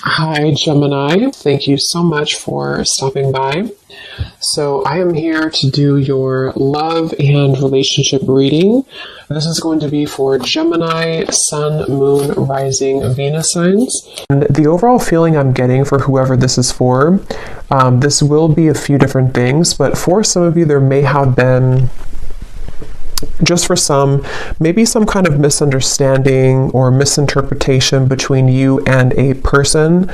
Hi, Gemini. Thank you so much for stopping by. So, I am here to do your love and relationship reading. This is going to be for Gemini, Sun, Moon, Rising, Venus signs. And the overall feeling I'm getting for whoever this is for, this will be a few different things, but for some of you, there may have been, just for some, maybe some kind of misunderstanding or misinterpretation between you and a person,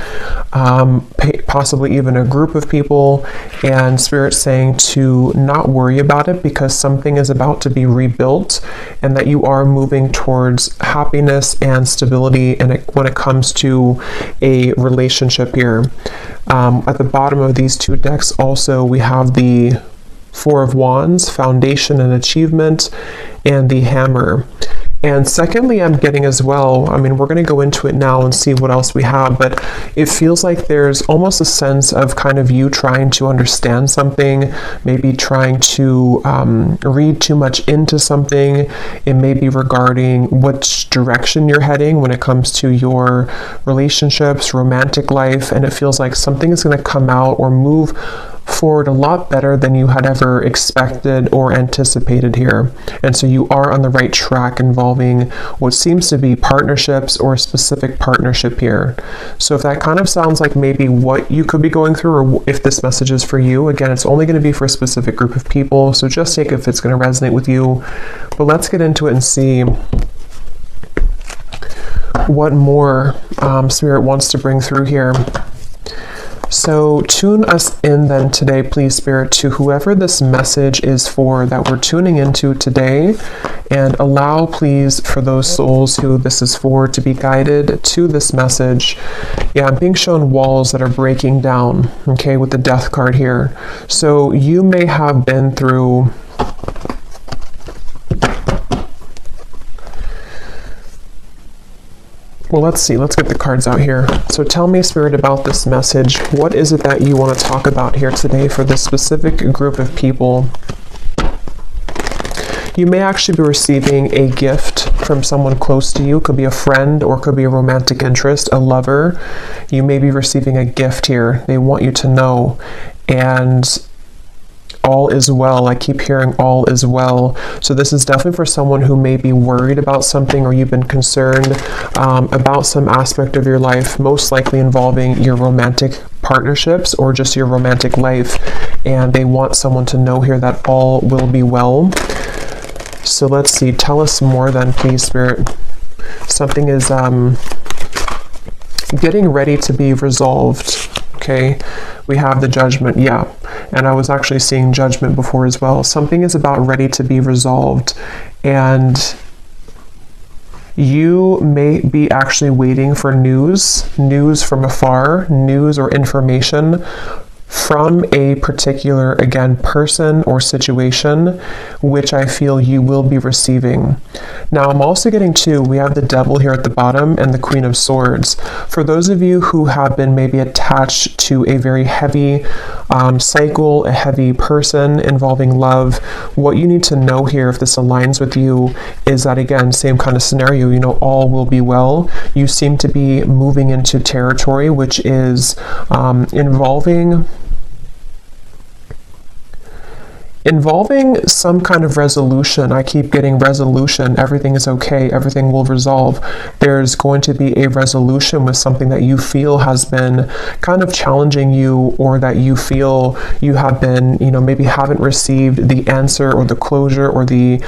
possibly even a group of people, and Spirit saying to not worry about it because something is about to be rebuilt and that you are moving towards happiness and stability when it comes to a relationship here. At the bottom of these two decks also we have the Four of Wands, Foundation and Achievement, and the Hammer. And secondly, I'm getting as well, we're going to go into it now and see what else we have, but it feels like there's almost a sense of kind of you trying to understand something, maybe trying to read too much into something. It may be regarding which direction you're heading when it comes to your relationships, romantic life, and it feels like something is going to come out or move forward a lot better than you had ever expected or anticipated here. And so you are on the right track involving what seems to be partnerships or a specific partnership here. So if that kind of sounds like maybe what you could be going through, or if this message is for you, again, it's only going to be for a specific group of people, so just take it if it's going to resonate with you. But let's get into it and see what more Spirit wants to bring through here. So tune us in then today, please, Spirit, to whoever this message is for that we're tuning into today, and allow, please, for those souls who this is for to be guided to this message. Yeah, I'm being shown walls that are breaking down, okay, with the Death card here. So you may have been through well, let's see. Let's get the cards out here. So tell me, Spirit, about this message. What is it that you want to talk about here today for this specific group of people? You may actually be receiving a gift from someone close to you. It could be a friend or it could be a romantic interest, a lover. You may be receiving a gift here. They want you to know. And all is well. I keep hearing all is well. So this is definitely for someone who may be worried about something, or you've been concerned about some aspect of your life, most likely involving your romantic partnerships or just your romantic life. And they want someone to know here that all will be well. So let's see. Tell us more then, please, Spirit. Something is getting ready to be resolved. Okay, we have the Judgment, yeah, and I was actually seeing Judgment before as well. Something is about ready to be resolved, and you may be actually waiting for news from afar, news or information from a particular, again, person or situation, which I feel you will be receiving. Now, I'm also getting we have the Devil here at the bottom and the Queen of Swords. For those of you who have been maybe attached to a very heavy cycle, a heavy person involving love, what you need to know here, if this aligns with you, is that, again, same kind of scenario, all will be well. You seem to be moving into territory which is involving some kind of resolution. I keep getting resolution. Everything is okay. Everything will resolve. There's going to be a resolution with something that you feel has been kind of challenging you, or that you feel you have been, maybe haven't received the answer or the closure or the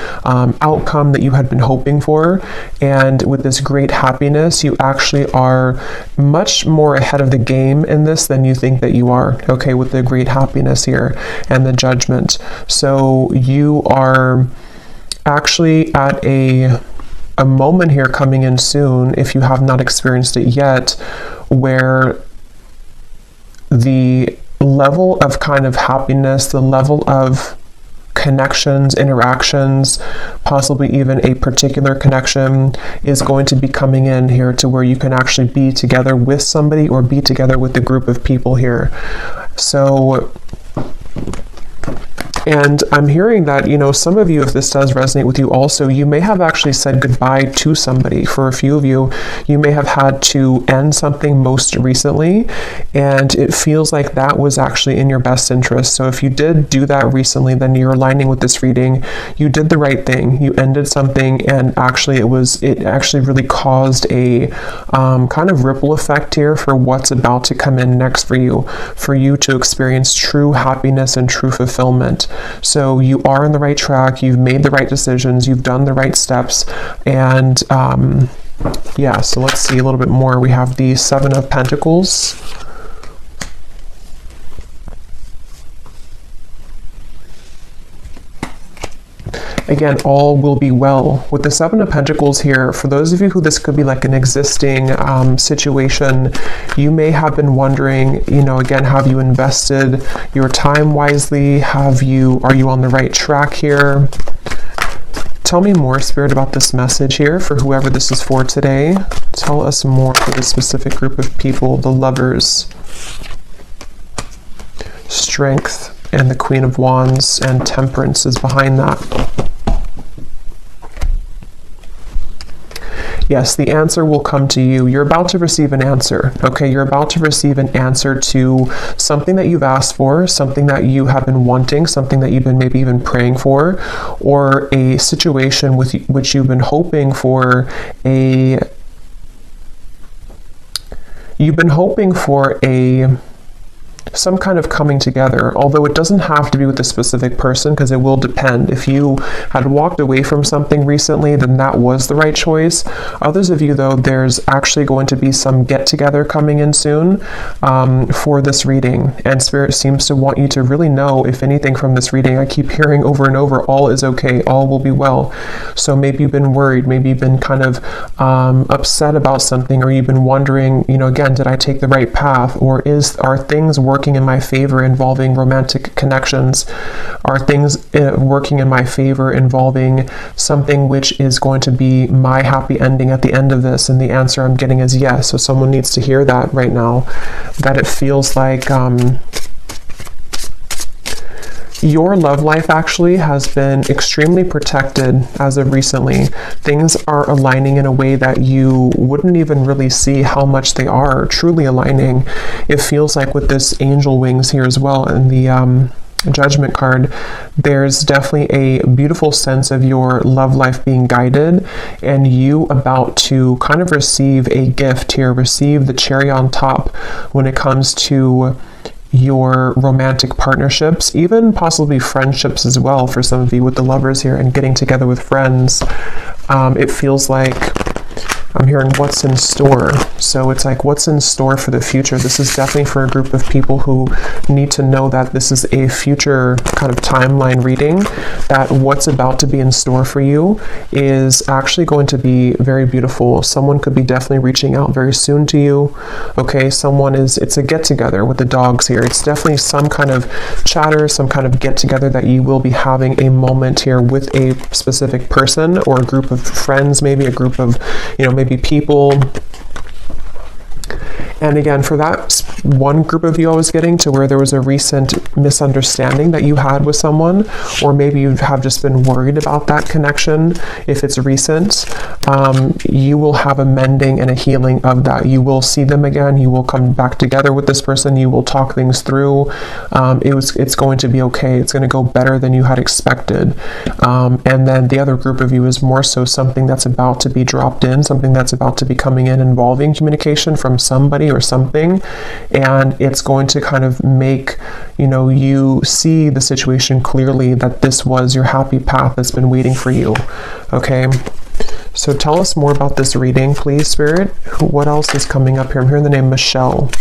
outcome that you had been hoping for. And with this great happiness, you actually are much more ahead of the game in this than you think that you are, okay, with the great happiness here and the Judgment. So you are actually at a moment here coming in soon, if you have not experienced it yet, where the level of kind of happiness, the level of connections, interactions, possibly even a particular connection, is going to be coming in here to where you can actually be together with somebody or be together with a group of people here. So And I'm hearing that, you know, some of you, if this does resonate with you also, you may have actually said goodbye to somebody. For a few of you, you may have had to end something most recently, and it feels like that was actually in your best interest. So if you did do that recently, then you're aligning with this reading. You did the right thing. You ended something, and actually it actually really caused a kind of ripple effect here for what's about to come in next for you to experience true happiness and true fulfillment. So you are on the right track. You've made the right decisions. You've done the right steps. And yeah, so let's see a little bit more. We have the Seven of Pentacles. Again, all will be well. With the Seven of Pentacles here, for those of you who this could be like an existing situation, you may have been wondering, you know, again, have you invested your time wisely? Are you on the right track here? Tell me more, Spirit, about this message here for whoever this is for today. Tell us more for this specific group of people, the Lovers. Strength and the Queen of Wands and Temperance is behind that. Yes, the answer will come to you. You're about to receive an answer, okay? You're about to receive an answer to something that you've asked for, something that you have been wanting, something that you've been maybe even praying for, or a situation with which you've been hoping for some kind of coming together, although it doesn't have to be with a specific person, because it will depend. If you had walked away from something recently, then that was the right choice. Others of you, though, there's actually going to be some get-together coming in soon for this reading, and Spirit seems to want you to really know, if anything, from this reading. I keep hearing over and over, all is okay, all will be well. So maybe you've been worried, maybe you've been kind of upset about something, or you've been wondering, you know, again, did I take the right path, or are things working in my favor involving romantic connections? Are things working in my favor involving something which is going to be my happy ending at the end of this? And the answer I'm getting is yes. So someone needs to hear that right now, that it feels like your love life actually has been extremely protected as of recently. Things are aligning in a way that you wouldn't even really see how much they are truly aligning. It feels like with this angel wings here as well, and the Judgment card, there's definitely a beautiful sense of your love life being guided, and you about to kind of receive a gift here, receive the cherry on top when it comes to your romantic partnerships, even possibly friendships as well for some of you with the Lovers here, and getting together with friends. It feels like I'm hearing what's in store. So it's like, what's in store for the future? This is definitely for a group of people who need to know that this is a future kind of timeline reading, that what's about to be in store for you is actually going to be very beautiful. Someone could be definitely reaching out very soon to you. Okay, it's a get together with the dogs here. It's definitely some kind of chatter, some kind of get together that you will be having a moment here with a specific person or a group of friends, maybe a group of, you know, maybe people. And again, for that one group of you I was getting to, where there was a recent misunderstanding that you had with someone, or maybe you have just been worried about that connection, if it's recent, you will have a mending and a healing of that. You will see them again. You will come back together with this person. You will talk things through. It's going to be okay. It's going to go better than you had expected. And then the other group of you is more so something that's about to be dropped in, something that's about to be coming in involving communication from somebody or something, and it's going to kind of make, you know, you see the situation clearly, that this was your happy path that's been waiting for you. Okay, so tell us more about this reading, please, Spirit. What else is coming up here? I'm hearing the name Michelle.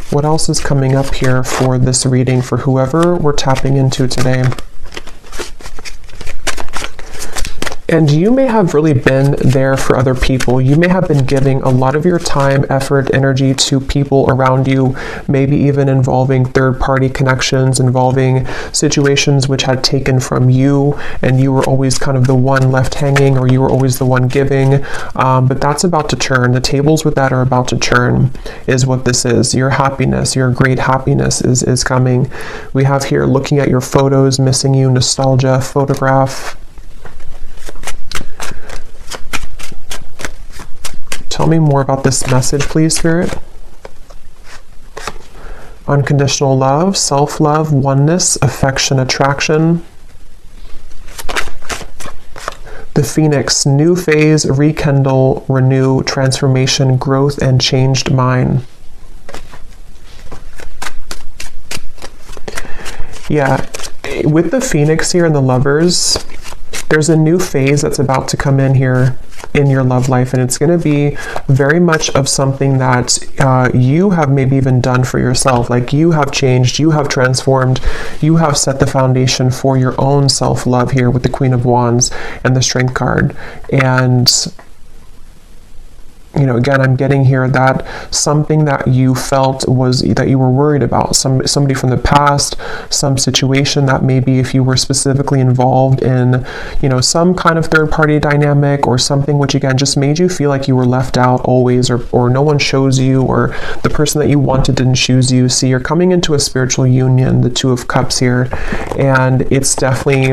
What else is coming up here for this reading for whoever we're tapping into today? And you may have really been there for other people. You may have been giving a lot of your time, effort, energy to people around you, maybe even involving third-party connections, involving situations which had taken from you, and you were always kind of the one left hanging, or you were always the one giving. But that's about to turn. The tables with that are about to turn, is what this is. Your happiness, your great happiness is coming. We have here looking at your photos, missing you, nostalgia, photograph. Tell me more about this message, please, Spirit. Unconditional love, self-love, oneness, affection, attraction. The Phoenix, new phase, rekindle, renew, transformation, growth, and changed mind. Yeah, with the Phoenix here and the Lovers, there's a new phase that's about to come in here in your love life, and it's going to be very much of something that you have maybe even done for yourself. Like, you have changed, you have transformed, you have set the foundation for your own self-love here with the Queen of Wands and the Strength card. And you know, again, I'm getting here that something that you felt was that you were worried about, somebody from the past, some situation that maybe if you were specifically involved in, you know, some kind of third-party dynamic or something which again just made you feel like you were left out always, or no one chose you, or the person that you wanted didn't choose you. See, you're coming into a spiritual union, the Two of Cups here, and it's definitely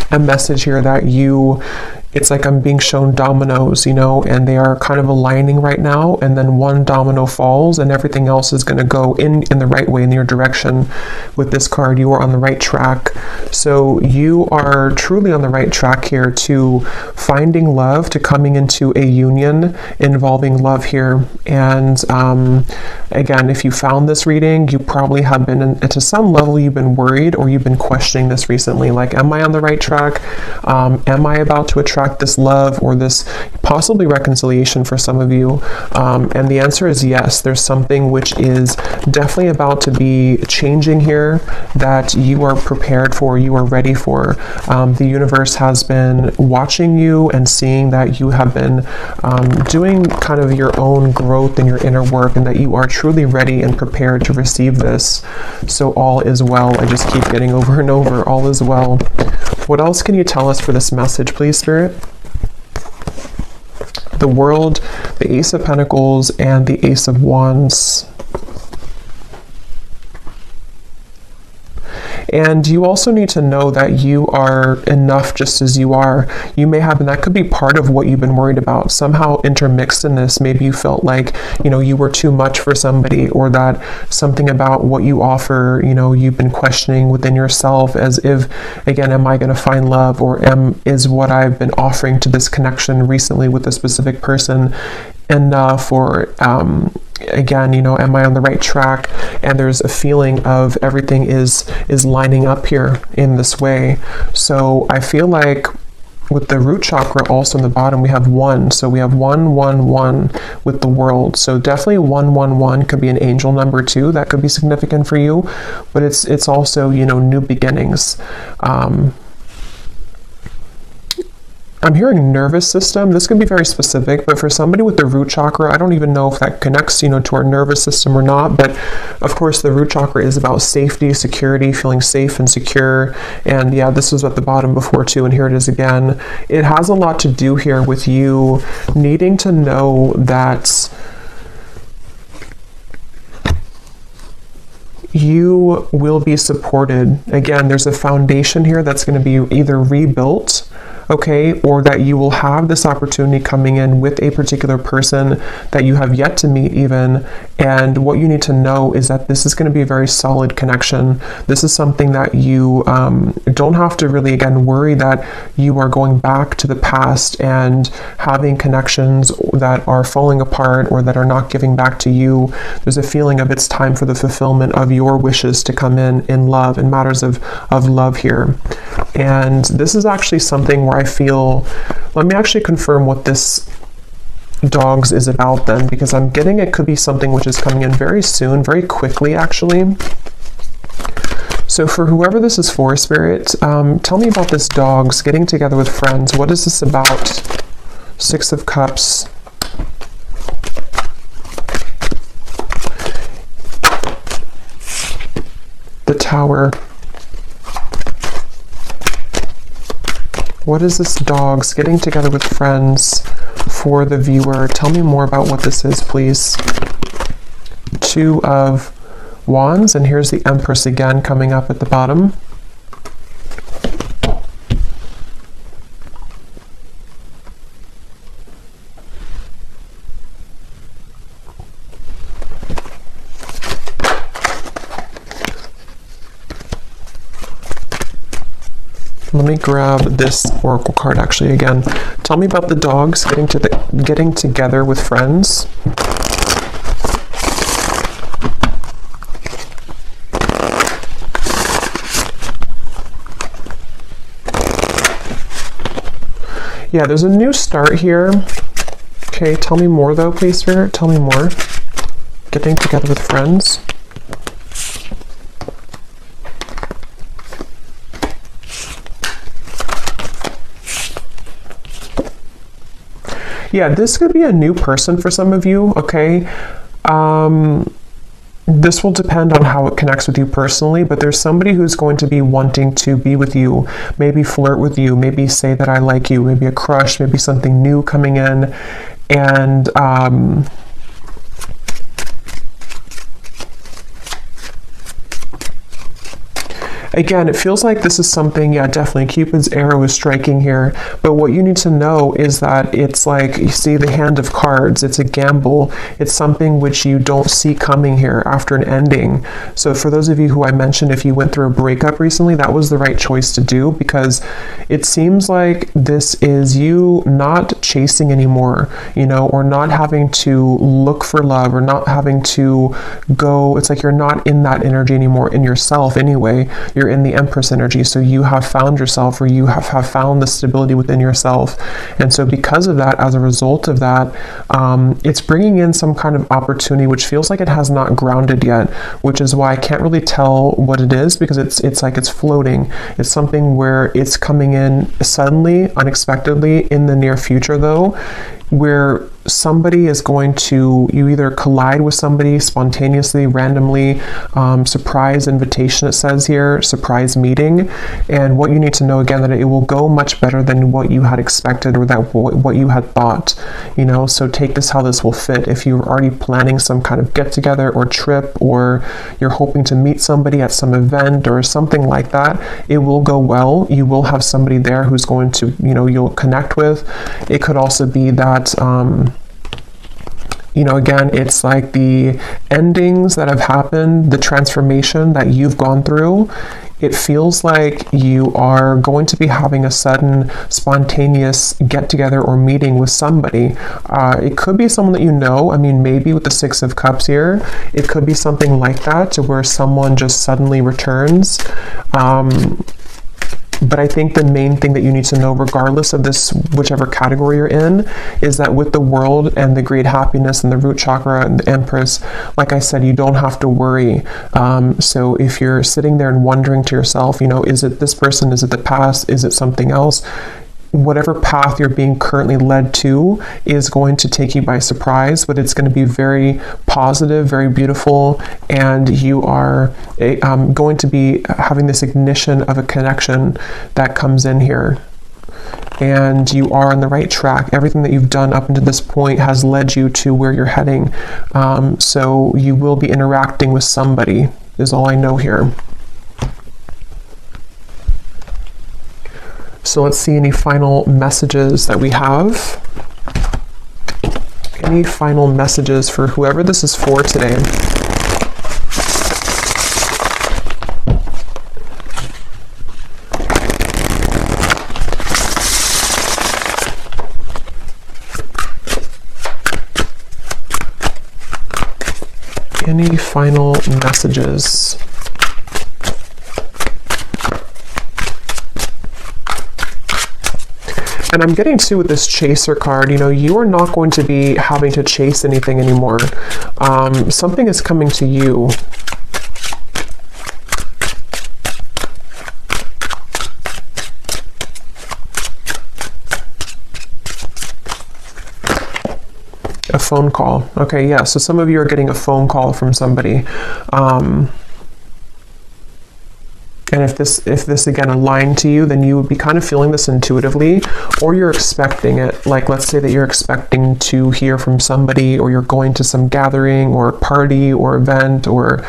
a message here that it's like I'm being shown dominoes, you know, and they are kind of aligning right now, and then one domino falls and everything else is going to go in the right way, in your direction. With this card, you are on the right track. So you are truly on the right track here to finding love, to coming into a union involving love here. And again, if you found this reading, you probably have been, to some level, you've been worried or you've been questioning this recently. Like, am I on the right track? Am I about to attract this love or this possibly reconciliation for some of you? And the answer is yes. There's something which is definitely about to be changing here that you are prepared for, you are ready for. The universe has been watching you and seeing that you have been doing kind of your own growth in your inner work, and that you are truly ready and prepared to receive this. So all is well. I just keep getting over and over, all is well. What else can you tell us for this message, please, Spirit? The World, the Ace of Pentacles, and the Ace of Wands. And you also need to know that you are enough just as you are. You may have, and that could be part of what you've been worried about, somehow intermixed in this. Maybe you felt like, you know, you were too much for somebody, or that something about what you offer, you know, you've been questioning within yourself, as if, again, am I going to find love, or is what I've been offering to this connection recently with a specific person enough, or again, you know, am I on the right track? And there's a feeling of everything is lining up here in this way. So I feel like with the root chakra also in the bottom, we have 1. So we have 1, 1, 1 with the World. So definitely 1, 1, 1 could be an angel number too. That could be significant for you. But it's also, you know, new beginnings. I'm hearing nervous system. This can be very specific, but for somebody with the root chakra, I don't even know if that connects, you know, to our nervous system or not. But of course, the root chakra is about safety, security, feeling safe and secure. And yeah, this was at the bottom before too, and here it is again. It has a lot to do here with you needing to know that you will be supported. Again, there's a foundation here that's going to be either rebuilt, okay, or that you will have this opportunity coming in with a particular person that you have yet to meet even. And what you need to know is that this is going to be a very solid connection. This is something that you don't have to really, again, worry that you are going back to the past and having connections that are falling apart or that are not giving back to you. There's a feeling of it's time for the fulfillment of your wishes to come in love, in matters of love here. And this is actually something where I feel, let me actually confirm what this dogs is about then, because I'm getting it could be something which is coming in very soon, very quickly actually. So for whoever this is for, Spirit, tell me about this dogs getting together with friends. What is this about? Six of Cups. The Tower. What is this dogs getting together with friends for the viewer? Tell me more about what this is, please. Two of Wands, and here's the Empress again coming up at the bottom. Let me grab this oracle card actually again. Tell me about the dogs getting together with friends. Yeah, there's a new start here. Okay, tell me more though, please, Spirit. Tell me more. Getting together with friends. Yeah, this could be a new person for some of you, okay? This will depend on how it connects with you personally, but there's somebody who's going to be wanting to be with you, maybe flirt with you, maybe say that I like you, maybe a crush, maybe something new coming in, and again, it feels like this is something, yeah, definitely Cupid's arrow is striking here. But what you need to know is that it's like, you see the hand of cards, it's a gamble. It's something which you don't see coming here after an ending. So for those of you who I mentioned, if you went through a breakup recently, that was the right choice to do, because it seems like this is you not chasing anymore, you know, or not having to look for love, or not having to go, it's like you're not in that energy anymore in yourself anyway. You're in the Empress energy, so you have found yourself, or you have found the stability within yourself. And so because of that, as a result of that, it's bringing in some kind of opportunity which feels like it has not grounded yet, which is why I can't really tell what it is, because it's like it's floating. It's something where it's coming in suddenly, unexpectedly in the near future though, where somebody is going to, you either collide with somebody spontaneously, randomly, surprise invitation, it says here, surprise meeting. And what you need to know again, that it will go much better than what you had expected, or that what you had thought, you know. So take this how this will fit. If you're already planning some kind of get together or trip, or you're hoping to meet somebody at some event or something like that, it will go well. You will have somebody there who's going to, you know, you'll connect with. It could also be that you know, again, it's like the endings that have happened, the transformation that you've gone through. It feels like you are going to be having a sudden spontaneous get together or meeting with somebody. It could be someone that you know. I mean, maybe with the Six of Cups here, it could be something like that, to where someone just suddenly returns. But I think the main thing that you need to know, regardless of this, whichever category you're in, is that with the World and the great happiness and the root chakra and the Empress, like I said, you don't have to worry. So if you're sitting there and wondering to yourself, you know, is it this person? Is it the past? Is it something else? Whatever path you're being currently led to is going to take you by surprise, but it's going to be very positive, very beautiful, and you are going to be having this ignition of a connection that comes in here. And you are on the right track. Everything that you've done up until this point has led you to where you're heading. So you will be interacting with somebody, is all I know here. So let's see any final messages that we have. Any final messages for whoever this is for today? Any final messages? And I'm getting to with this chaser card, you know, you are not going to be having to chase anything anymore. Something is coming to you. phone call. Okay, yeah, so some of you are getting a phone call from somebody. And if this again aligned to you, then you would be kind of feeling this intuitively, or you're expecting it. Like, let's say that you're expecting to hear from somebody, or you're going to some gathering or party or event, or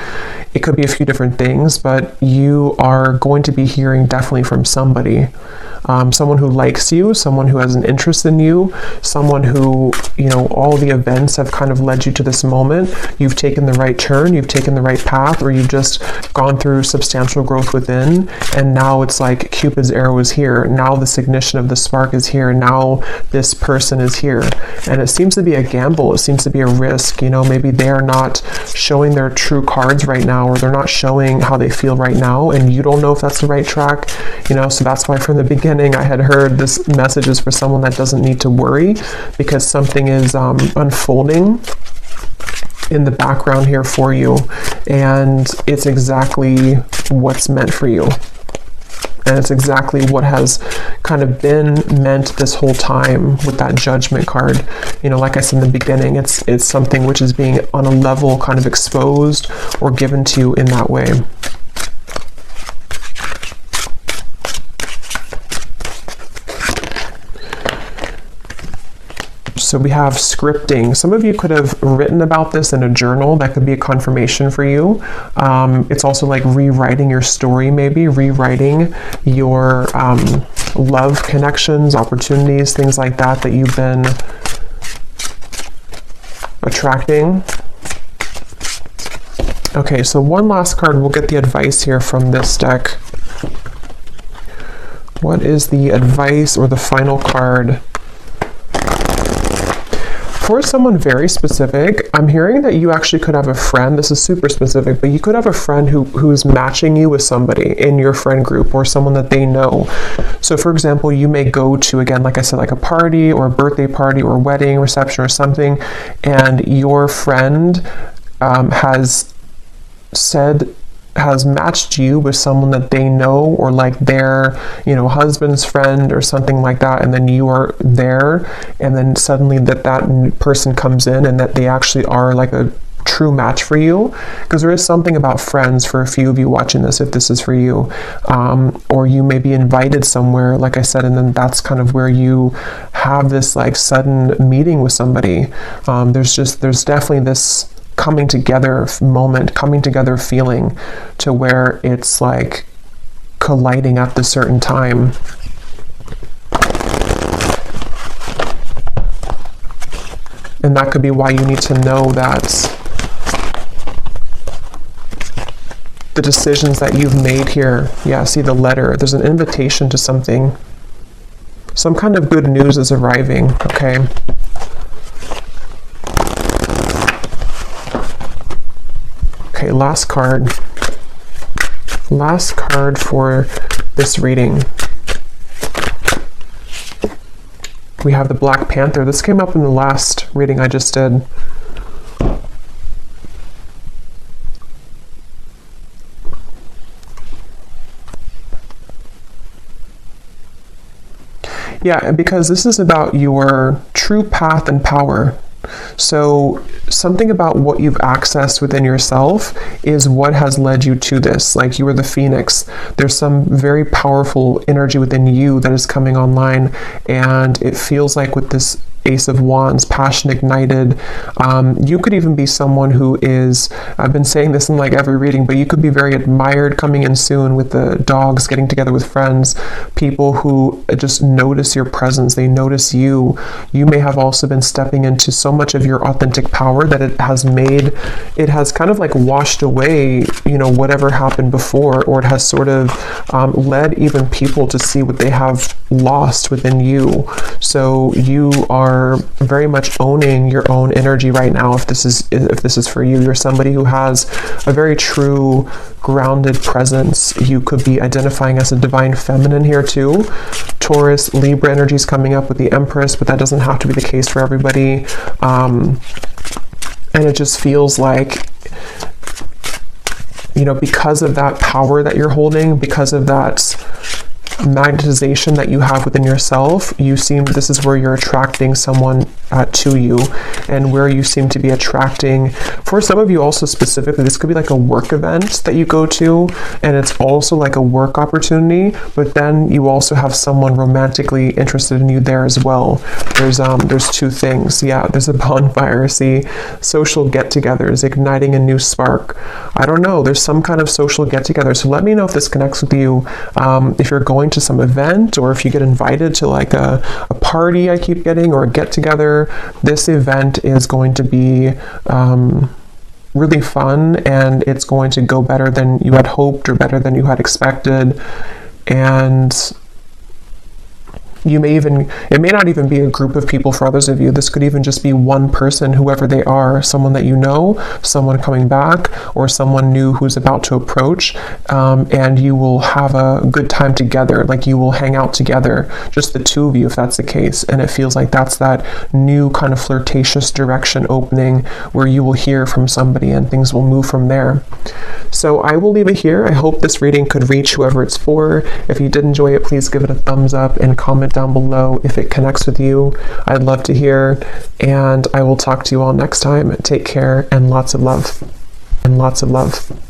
it could be a few different things, but you are going to be hearing definitely from somebody. Someone who likes you, someone who has an interest in you, someone who, you know, all the events have kind of led you to this moment. You've taken the right turn, you've taken the right path, or you've just gone through substantial growth within, and now it's like Cupid's arrow is here. Now this ignition of the spark is here. Now this person is here. And it seems to be a gamble. It seems to be a risk. You know, maybe they're not showing their true cards right now, or they're not showing how they feel right now, and you don't know if that's the right track. You know, so that's why from the beginning I had heard this message is for someone that doesn't need to worry, because something is unfolding in the background here for you, and it's exactly what's meant for you, and it's exactly what has kind of been meant this whole time with that Judgment card. You know, like I said in the beginning, it's something which is being on a level kind of exposed or given to you in that way. So we have scripting. Some of you could have written about this in a journal. That could be a confirmation for you. It's also like rewriting your story, maybe rewriting your love connections, opportunities, things like that that you've been attracting. Okay, so one last card. We'll get the advice here from this deck. What is the advice or the final card? For someone very specific, I'm hearing that you actually could have a friend. This is super specific, but you could have a friend who's matching you with somebody in your friend group, or someone that they know. So for example, you may go to, again, like I said, like a party or a birthday party or wedding reception or something, and your friend has matched you with someone that they know, or like their, you know, husband's friend or something like that, and then you are there, and then suddenly that person comes in and that they actually are like a true match for you. Because there is something about friends for a few of you watching this, if this is for you, or you may be invited somewhere, like I said, and then that's kind of where you have this like sudden meeting with somebody. There's definitely this coming together moment, coming together feeling, to where it's like colliding at this certain time. And that could be why you need to know that the decisions that you've made here, yeah, see the letter, there's an invitation to something. Some kind of good news is arriving, okay? Okay, last card. Last card for this reading. We have the Black Panther. This came up in the last reading I just did. Yeah, because this is about your true path and power. So something about what you've accessed within yourself is what has led you to this. Like, you are the phoenix. There's some very powerful energy within you that is coming online, and it feels like with this Ace of Wands, passion ignited. You could even be someone who is, I've been saying this in like every reading, but you could be very admired coming in soon with the dogs, getting together with friends, people who just notice your presence. They notice you. You may have also been stepping into so much of your authentic power that it has kind of like washed away, you know, whatever happened before, or it has sort of led even people to see what they have lost within you. So you are very much owning your own energy right now. If this is for you, you're somebody who has a very true grounded presence. You could be identifying as a divine feminine here too. Taurus, Libra energy is coming up with the Empress, but that doesn't have to be the case for everybody. And it just feels like, you know, because of that power that you're holding, because of that magnetization that you have within yourself, this is where you're attracting someone to you, and where you seem to be attracting. For some of you also specifically, this could be like a work event that you go to, and it's also like a work opportunity, but then you also have someone romantically interested in you there as well. There's two things. Yeah, there's a bonfire. See, social get-togethers, igniting a new spark. I don't know, there's some kind of social get-together. So let me know if this connects with you. If you're going to some event, or if you get invited to like a party I keep getting, or a get-together, this event is going to be really fun, and it's going to go better than you had hoped or better than you had expected. And it may not even be a group of people for others of you. This could even just be one person, whoever they are, someone that you know, someone coming back, or someone new who's about to approach, and you will have a good time together. Like, you will hang out together, just the two of you, if that's the case. And it feels like that's that new kind of flirtatious direction opening, where you will hear from somebody and things will move from there. So I will leave it here. I hope this reading could reach whoever it's for. If you did enjoy it, please give it a thumbs up and comment down below if it connects with you. I'd love to hear, and I will talk to you all next time. Take care, and lots of love. And lots of love.